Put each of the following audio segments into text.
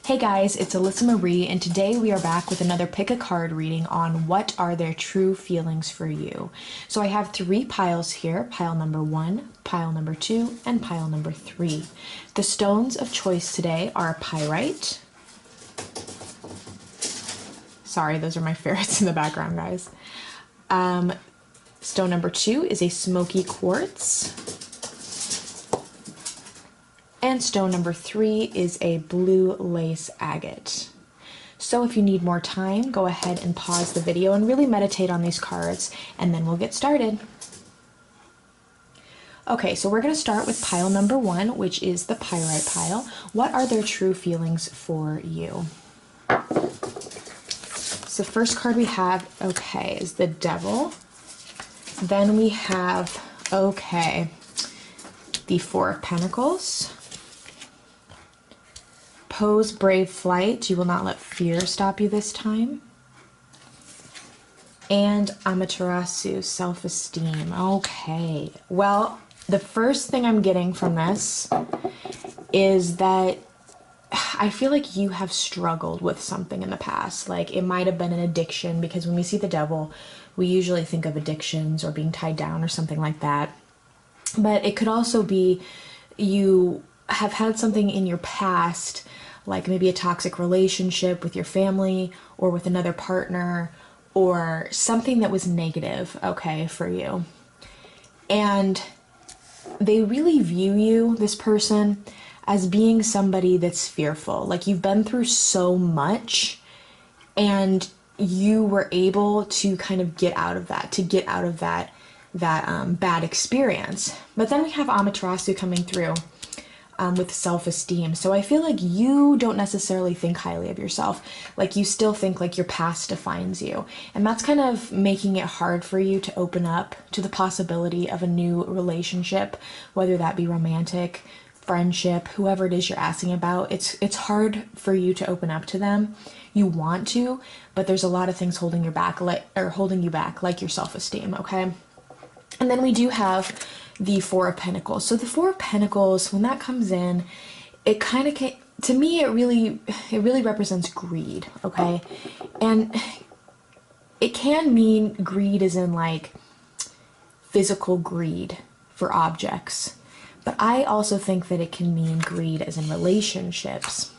Hey guys, it's Alyssa Marie, and today we are back with another pick a card reading on what are their true feelings for you. So I have three piles here, pile number 1, pile number 2, and pile number 3. The stones of choice today are pyrite. Sorry, those are my ferrets in the background, guys. Stone number 2 is a smoky quartz. And stone number 3 is a blue lace agate. So if you need more time, go ahead and pause the video and really meditate on these cards, and then we'll get started. Okay, so we're going to start with pile number 1, which is the pyrite pile. What are their true feelings for you? So the first card we have, okay, is the Devil. Then we have, okay, the Four of Pentacles. Pose brave flight. You will not let fear stop you this time. And Amaterasu, self-esteem. Okay. Well, the first thing I'm getting from this is that I feel like you have struggled with something in the past. Like it might have been an addiction, because when we see the Devil, we usually think of addictions or being tied down or something like that. But it could also be you have had something in your past, like maybe a toxic relationship with your family or with another partner, or something that was negative, okay, for you. And they really view you, this person, as being somebody that's fearful. Like you've been through so much and you were able to kind of get out of that, bad experience. But then we have Amaterasu coming through with self-esteem. So I feel like you don't necessarily think highly of yourself. Like you still think like your past defines you. And that's kind of making it hard for you to open up to the possibility of a new relationship, whether that be romantic, friendship, whoever it is you're asking about. It's hard for you to open up to them. You want to, but there's a lot of things holding you back, like your self-esteem, okay? And then we do have the Four of Pentacles. So the Four of Pentacles, when that comes in, it kind of to me, it really represents greed, okay? And it can mean greed as in like physical greed for objects. But I also think that it can mean greed as in relationships.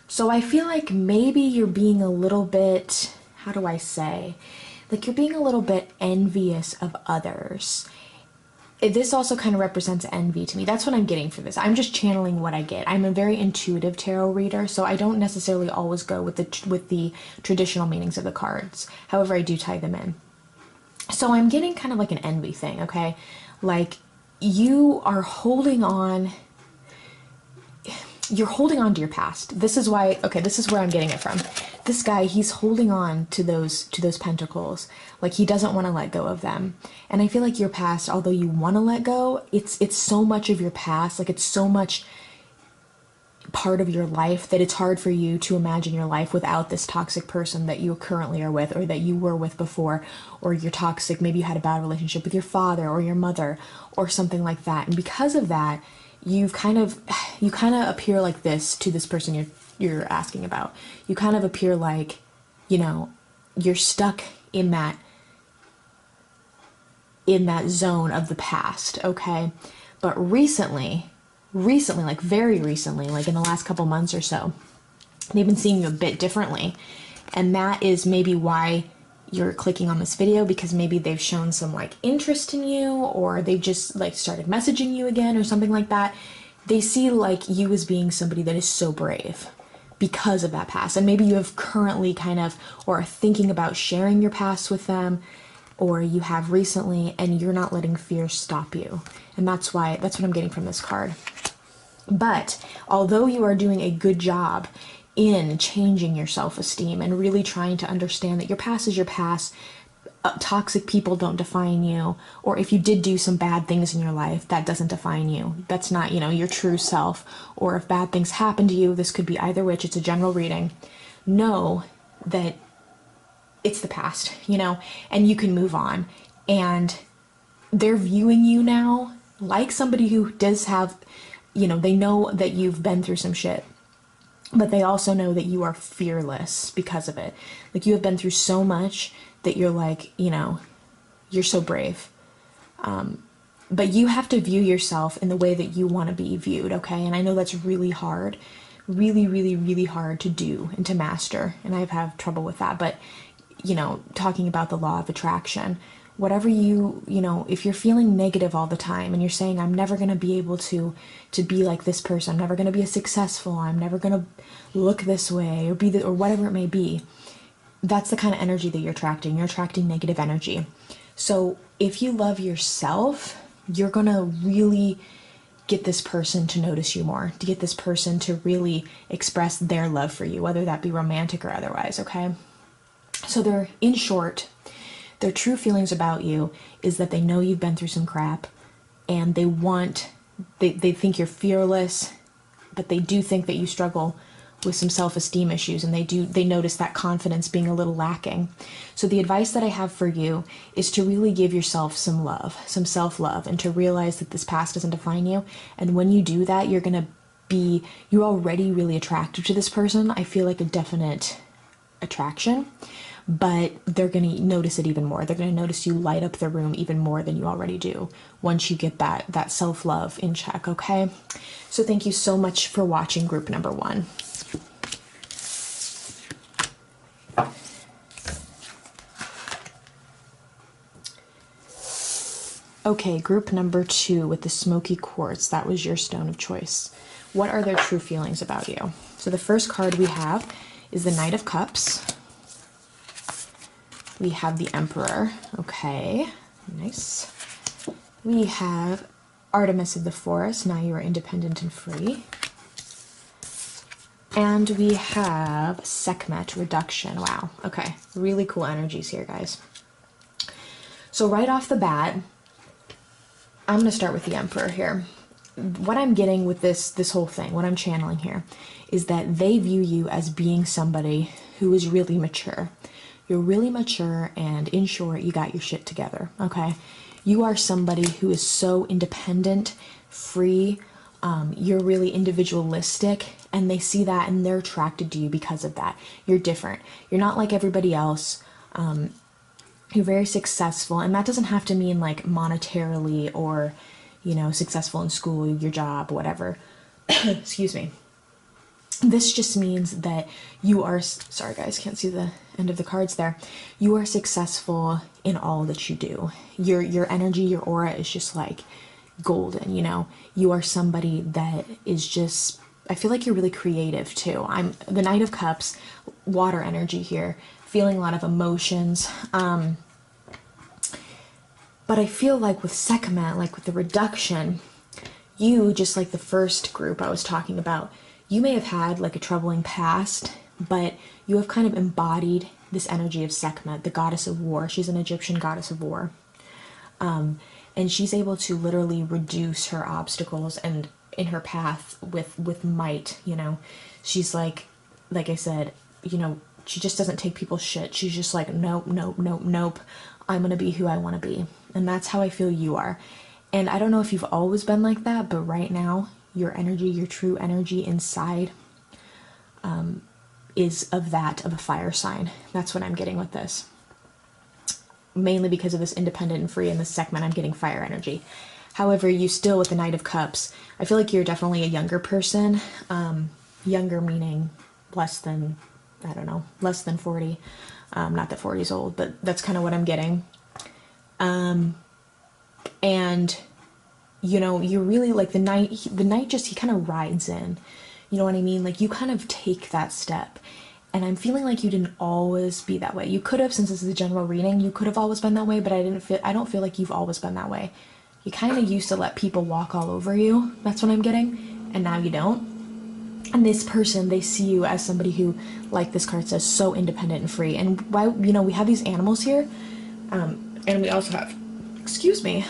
So I feel like maybe you're being a little bit, how do I say? Like you're being a little bit envious of others. This also kind of represents envy to me. That's what I'm getting for this. I'm just channeling what I get. I'm a very intuitive tarot reader, so I don't necessarily always go with the traditional meanings of the cards. However, I do tie them in. So I'm getting kind of like an envy thing, okay? Like you are holding on. You're holding on to your past. This is why, okay, this is where I'm getting it from. This guy, he's holding on to those pentacles. Like he doesn't want to let go of them. And I feel like your past, although you want to let go, it's so much of your past, like it's so much part of your life that it's hard for you to imagine your life without this toxic person that you currently are with, or that you were with before, or you're toxic, maybe you had a bad relationship with your father or your mother or something like that. And because of that, you kind of appear like this to this person you're asking about. You kind of appear like, you know, you're stuck in that zone of the past, okay? But recently, like very recently, like in the last couple months or so, they've been seeing you a bit differently. And that is maybe why you're clicking on this video, because maybe they've shown some like interest in you, or they've just like started messaging you again or something like that. They see like you as being somebody that is so brave because of that past. And maybe you have currently kind of, or are thinking about sharing your past with them, or you have recently, and you're not letting fear stop you. And that's what I'm getting from this card. But although you are doing a good job in changing your self-esteem and really trying to understand that your past is your past, toxic people don't define you, or if you did do some bad things in your life, that doesn't define you. That's not, you know, your true self. Or if bad things happen to you, this could be either which, it's a general reading. Know that it's the past, you know, and you can move on. And they're viewing you now like somebody who does have, you know, they know that you've been through some shit. but they also know that you are fearless because of it. Like, you have been through so much that you're like, you know, you're so brave. But you have to view yourself in the way that you want to be viewed, okay? And I know that's really hard, really, really, really hard to do and to master. And I've had trouble with that. But, you know, talking about the law of attraction, whatever you know, if you're feeling negative all the time and you're saying, I'm never going to be able to be like this person, I'm never going to be as successful, I'm never going to look this way or be or whatever it may be, that's the kind of energy that you're attracting. You're attracting negative energy. So if you love yourself, you're going to really get this person to notice you more, to get this person to really express their love for you, whether that be romantic or otherwise, okay? So they're, in short, their true feelings about you is that they know you've been through some crap, and they think you're fearless, but they do think that you struggle with some self-esteem issues, and they notice that confidence being a little lacking. So the advice that I have for you is to really give yourself some love, some self-love, and to realize that this past doesn't define you. And when you do that, you're already really attractive to this person. I feel like a definite attraction, but they're going to notice it even more. They're going to notice you light up the room even more than you already do once you get that self-love in check, okay? So thank you so much for watching group number 1. Okay, group number 2 with the smoky quartz. That was your stone of choice. What are their true feelings about you? So the first card we have is the Knight of Cups. We have the Emperor. Okay, nice. We have Artemis of the Forest. Now you are independent and free. And we have Sekhmet, Reduction. Wow, okay. Really cool energies here, guys. So right off the bat, I'm going to start with the Emperor here. What I'm getting with this whole thing, what I'm channeling here, is that they view you as being somebody who is really mature. You're really mature, and in short, you got your shit together, okay? You are somebody who is so independent, free, you're really individualistic, and they see that and they're attracted to you because of that. You're different. You're not like everybody else. You're very successful, and that doesn't have to mean like monetarily or, you know, successful in school, your job, whatever. Excuse me. This just means that you are, sorry guys, can't see the end of the cards there. You are successful in all that you do. Your energy, your aura is just like golden, you know. You are somebody that is just, I feel like you're really creative too. I'm the Knight of Cups, water energy here, feeling a lot of emotions. But I feel like with Sekhmet, like with the reduction, you, just like the first group I was talking about, you may have had like a troubling past, but you have kind of embodied this energy of Sekhmet, the goddess of war. She's an Egyptian goddess of war. And she's able to literally reduce her obstacles and in her path with might, you know. She's like I said, you know, she just doesn't take people's shit. She's just like, nope, nope, nope, nope. I'm going to be who I want to be. And that's how I feel you are. And I don't know if you've always been like that, but right now, your energy, your true energy inside is of a fire sign. That's what I'm getting with this. Mainly because of this independent and free in this segment, I'm getting fire energy. However, you still, with the Knight of Cups, I feel like you're definitely a younger person. Younger meaning less than, I don't know, less than 40. Not that 40 is old, but that's kind of what I'm getting. And, you know, you're really like the knight just, he kind of rides in. You know what I mean? Like, you kind of take that step. And I'm feeling like you didn't always be that way. You could have, since this is a general reading, you could have always been that way, but I don't feel like you've always been that way. You kind of used to let people walk all over you. That's what I'm getting. And now you don't. And this person, they see you as somebody who, like this card says, so independent and free. And why, you know, we have these animals here. And we also have, excuse me,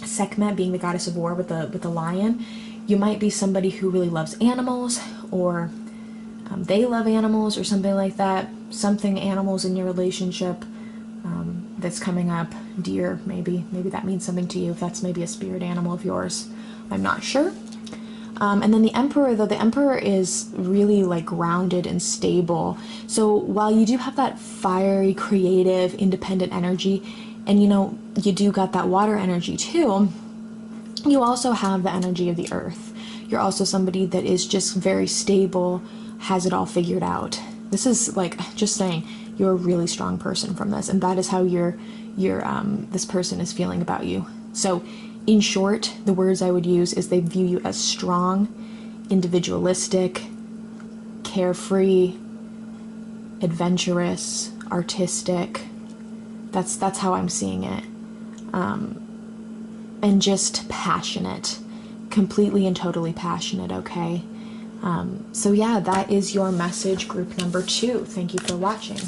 Sekhmet being the goddess of war with the lion. You might be somebody who really loves animals, or they love animals, or something like that. Something animals in your relationship that's coming up. Deer, maybe that means something to you. If that's maybe a spirit animal of yours, I'm not sure. And then the Emperor, though, the Emperor is really like grounded and stable. So while you do have that fiery, creative, independent energy, and you know, you do got that water energy too, you also have the energy of the earth. You're also somebody that is just very stable, has it all figured out. This is like, just saying, you're a really strong person from this, and that is how this person is feeling about you. So in short, the words I would use is they view you as strong, individualistic, carefree, adventurous, artistic. That's how I'm seeing it. And just passionate, completely and totally passionate, okay? So yeah, that is your message, group number 2. Thank you for watching.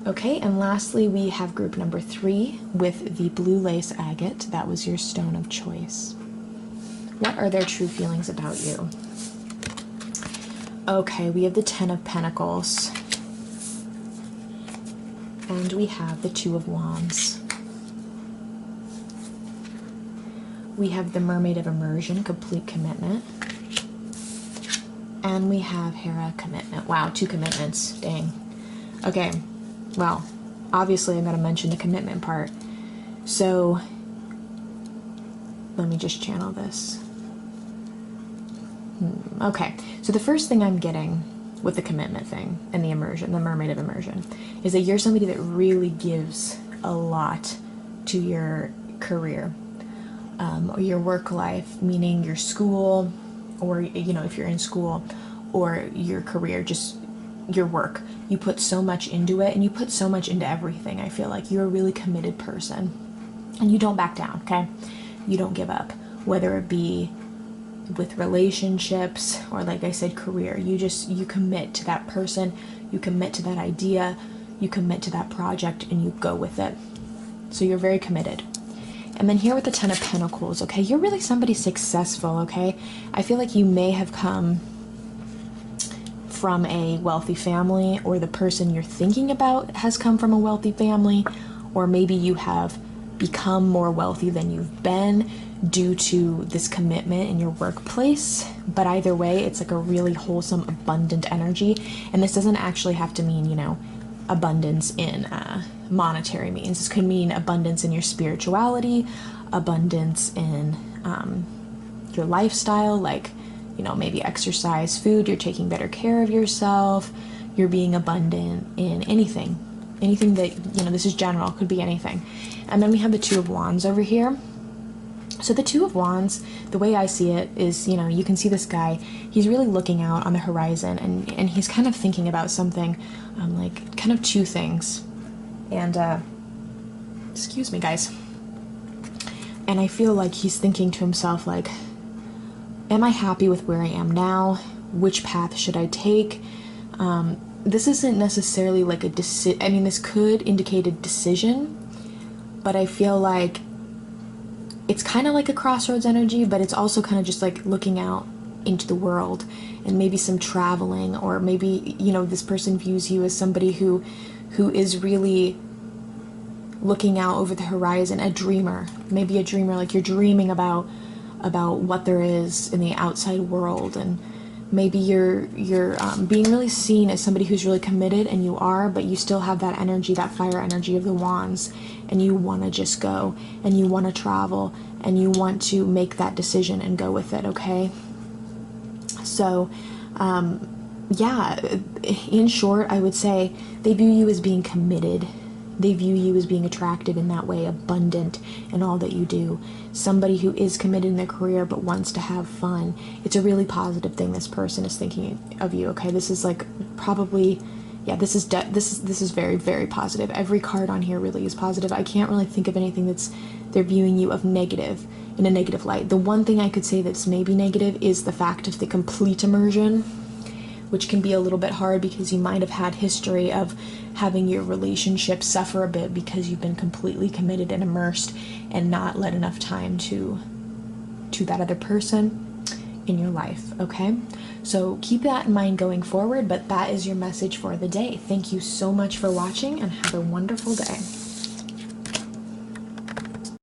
Okay, and lastly, we have group number 3 with the blue lace agate. That was your stone of choice. What are their true feelings about you? Okay, we have the 10 of Pentacles. And we have the 2 of Wands. We have the Mermaid of Immersion, complete commitment. And we have Hera, commitment. Wow, 2 commitments. Dang. Okay, well, obviously I'm going to mention the commitment part. So, let me just channel this. Okay, so the first thing I'm getting with the commitment thing and the immersion, the Mermaid of Immersion, is that you're somebody that really gives a lot to your career, or your work life, meaning your school, or, you know, if you're in school, or your career, just your work. You put so much into it, and you put so much into everything. I feel like you're a really committed person, and you don't back down, okay? You don't give up, whether it be with relationships or, like I said, career. You commit to that person, you commit to that idea, you commit to that project, and you go with it. So you're very committed. And then here with the 10 of Pentacles, okay, you're really somebody successful, okay? I feel like you may have come from a wealthy family, or the person you're thinking about has come from a wealthy family, or maybe you have become more wealthy than you've been due to this commitment in your workplace. But either way, it's like a really wholesome, abundant energy. And this doesn't actually have to mean, you know, abundance in monetary means. This could mean abundance in your spirituality, abundance in your lifestyle, like, you know, maybe exercise, food, you're taking better care of yourself, you're being abundant in anything that, you know, this is general, could be anything. And then we have the 2 of Wands over here. So the 2 of Wands, the way I see it is, you know, you can see this guy, he's really looking out on the horizon, and he's kind of thinking about something, like kind of 2 things. And, excuse me, guys. And I feel like he's thinking to himself, like, am I happy with where I am now? Which path should I take? This isn't necessarily like a decision. I mean, this could indicate a decision, but I feel like it's kind of like a crossroads energy, but it's also kind of just like looking out into the world, and maybe some traveling, or maybe, you know, this person views you as somebody who is really looking out over the horizon, a dreamer, maybe a dreamer, like you're dreaming about what there is in the outside world, and maybe you're being really seen as somebody who's really committed, and you are, but you still have that energy, that fire energy of the Wands, and you want to just go, and you want to travel, and you want to make that decision and go with it, okay? So, yeah, in short, I would say they view you as being committed. They view you as being attractive in that way, abundant in all that you do. Somebody who is committed in their career but wants to have fun. It's a really positive thing this person is thinking of you, okay? This is like probably, yeah, this is very, very positive. Every card on here really is positive. I can't really think of anything they're viewing you of negative, in a negative light. The one thing I could say that's maybe negative is the fact of the complete immersion, which can be a little bit hard because you might have had history of having your relationship suffer a bit because you've been completely committed and immersed and not let enough time to that other person in your life, okay? So keep that in mind going forward, but that is your message for the day. Thank you so much for watching, and have a wonderful day.